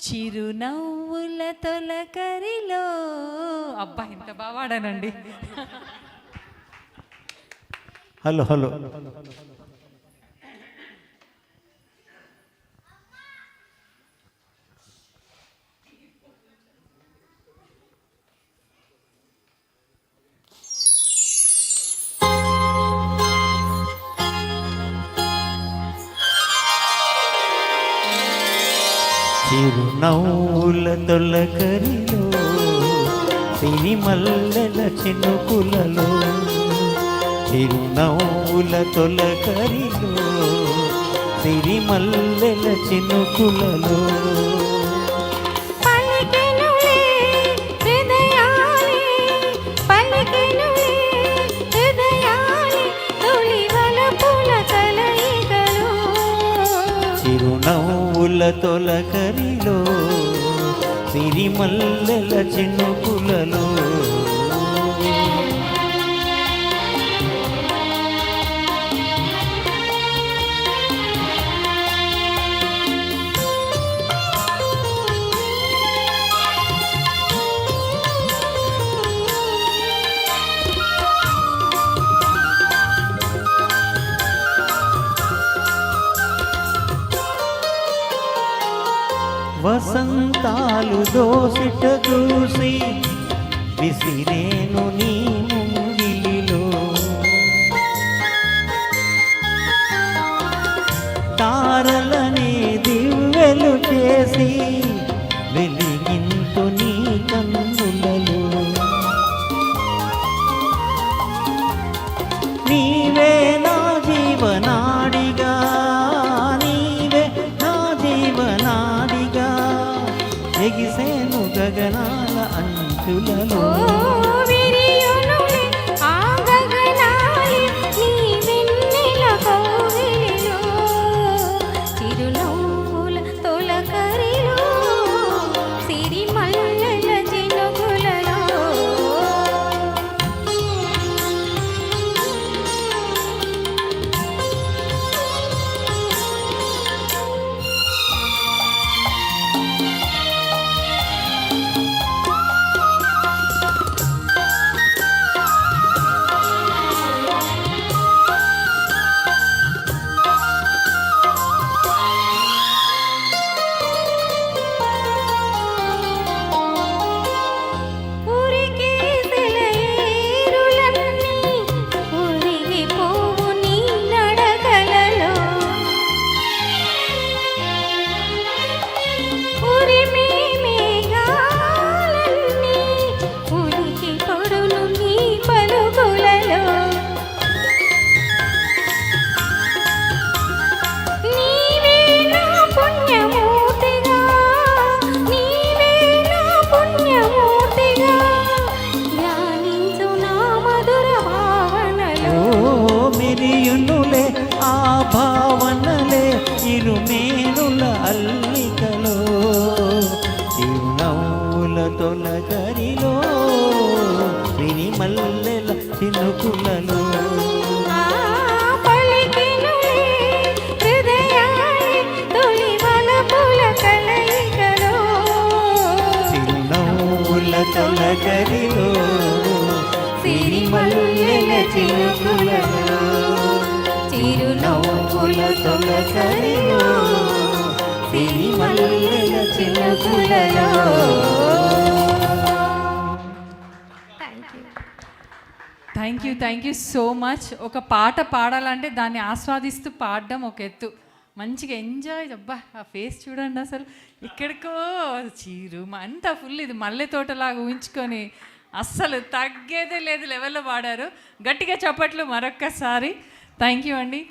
చిరునవ్వుల తొలకరిలో. అబ్బా ఇంత బాగా వాడానండి. హలో హలో చిరునవ్వుల తొలకరిలో సిరిమల్లెల చినుకులలో, చిరునవ్వుల తొలకరిలో సిరిమల్లెల చినుకులలో చిరునవ్వుల తొలకరిలో సిరిమల్లెల చినుకులలో వసంతాలు దోసిట చూసి విసిరేను నీ ముంగిలిలో, తారలనే దివ్వెలు చేసి వెలిగింతు నీ కన్నులలో, నీవే నా జీవనాడిగా, నీవే నా జీవనాడిగా ఎగిసేను గగనాల అంచులలో. మిరియునులే ఆ భావనలే ఇరుమేనుల అల్లికలో, చిరునవ్వుల తొలకరిలో సిరిమల్లెల చినుకులలో చిరునవ్వుల తొలకరిలో సిరిమల్లెల చినుకులలో, చిరునవ్వుల తొలకరిలో సిరిమల్లెల చినుకులలో. Thank you so much. ఒక పాట పాడాలంటే దాన్ని ఆస్వాదిస్తూ పాడడం ఒక ఎత్తు, మంచిగా ఎంజాయ్. అబ్బా ఆ ఫేస్ చూడండి, అసలు ఇక్కడికో చీరు అంతా ఫుల్ ఇది మల్లె తోటలాగా ఊహించుకొని అస్సలు తగ్గేదే లేదు లెవెల్లో పాడారు. గట్టిగా చప్పట్లు మరొక్కసారి. థ్యాంక్ యూ అండి.